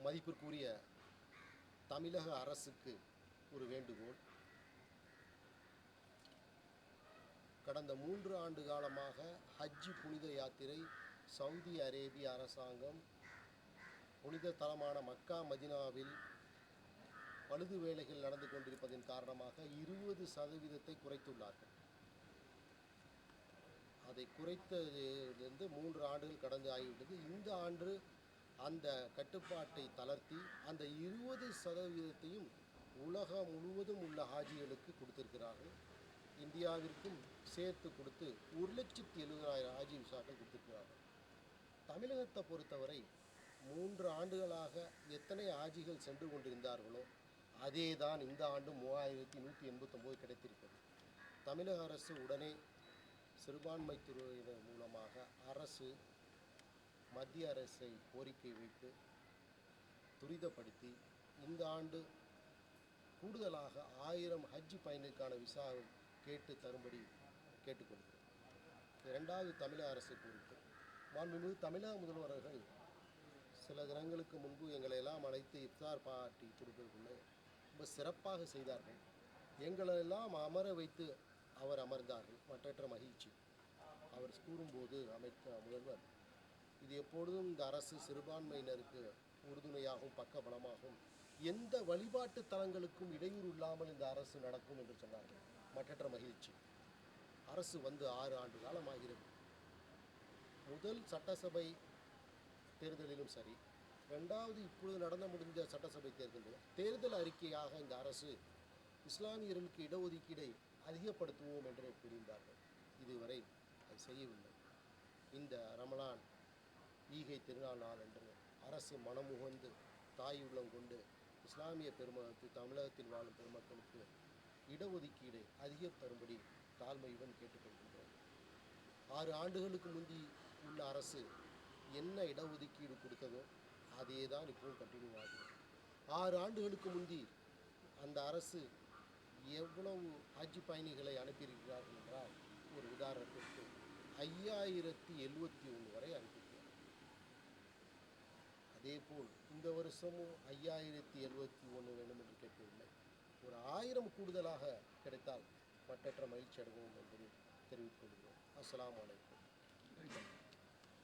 மதிப்பிற்குரிய தமிழக அரசுக்கு ஒரு வேண்டுகோள். கடந்த 3 ஆண்டு காலமாக ஹஜ் புனித யாத்திரை சவுதி அரேபிய அரசாங்கம் புனித தலமான மக்கா மதினாவில் பழுது வேலைகள் நடந்து கொண்டிருப்பதன் காரணமாக 20% குறைத்துள்ளார்கள். அதை குறைத்ததிலிருந்து 3 ஆண்டுகள் கடந்து ஆகிவிட்டது. இந்த ஆண்டு அந்த கட்டுப்பாட்டை தளர்த்தி அந்த 20%ஐயும் உலகம் முழுவதும் உள்ள ஹாஜிகளுக்கு கொடுத்திருக்கிறார்கள். இந்தியாவிற்கும் சேர்த்து கொடுத்து 1,70,000 ஹாஜி விசாக்கள் கொடுத்திருக்கிறார்கள். தமிழகத்தை பொறுத்தவரை 3 ஆண்டுகளாக எத்தனை ஹாஜிகள் சென்று கொண்டிருந்தார்களோ அதே தான் இந்த ஆண்டு 3,189 கிடைத்திருக்கிறது. தமிழக அரசு உடனே சிறுபான்மை துறையினர் மூலமாக அரசு மத்திய அரசை கோரிக்கை வைத்து துரிதப்படுத்தி இந்த ஆண்டு கூடுதலாக 1000 ஹஜ் பயணிக்கான விசாவை கேட்டு தரும்படி கேட்டுக்கொள்கிறேன். இரண்டாவது, தமிழக அரசு குறித்து மாண்புமிகு தமிழக முதல்வர்கள் சில தினங்களுக்கு முன்பு எங்களை எல்லாம் அழைத்து இஃப்தார் பார்ட்டி கொடுப்பதற்குள்ளே ரொம்ப சிறப்பாக செய்தார்கள். எங்களெல்லாம் அமர வைத்து அவர் அமர்ந்தார்கள். மற்றற்ற மகிழ்ச்சி. அவர் கூறும்போது முதல்வர் இது எப்பொழுதும் இந்த அரசு சிறுபான்மையினருக்கு உறுதுணையாகவும் பக்கபலமாகவும் எந்த வழிபாட்டு தலங்களுக்கும் இடையூறு இல்லாமல் இந்த அரசு நடக்கும் என்று சொன்னார்கள். மற்றற்ற மகிழ்ச்சி. அரசு வந்து 6 ஆண்டு காலம் ஆகிறது. முதல் சட்டசபை தேர்தலிலும் சரி, 2வது இப்பொழுது நடந்து முடிந்த சட்டசபை தேர்தலிலும் தேர்தல் அறிக்கையாக இந்த அரசு இஸ்லாமியர்களுக்கு இடஒதுக்கீடை அதிகப்படுத்துவோம் என்று கூறியிருந்தார்கள். இதுவரை அது செய்யவில்லை. இந்த ரமலான் ஈகை திருநாள் நாள் என்று அரசு மனமுகந்து தாய் உள்ளம் கொண்டு இஸ்லாமிய பெருமக்களுக்கு தமிழகத்தில் வாழும் பெருமக்களுக்கு இடஒதுக்கீடை அதிக தரும்படி தாழ்மையுடன் கேட்டுக்கொள்கின்றோம். 6 ஆண்டுகளுக்கு முந்தி உள்ள அரசு என்ன இடஒதுக்கீடு கொடுத்ததோ அதே தான் இப்போது கண்டினியூ ஆகிறது. 6 ஆண்டுகளுக்கு முந்தி அந்த அரசு எவ்வளவு ஹஜ் பயணிகளை அனுப்பியிருக்கிறார்கள் என்றால், ஒரு உதாரணத்திற்கு 5071 வரை அனுப்பியிருக்கிறார். அதேபோல் இந்த வருஷமும் 5071 வேண்டும் என்று கேட்கவில்லை. ஒரு 1000 கூடுதலாக கிடைத்தால் மற்றற்ற மகிழ்ச்சி அடைவோம் என்பதை தெரிவித்துக் கொள்கிறோம். அஸ்ஸலாமு அலைக்கும்.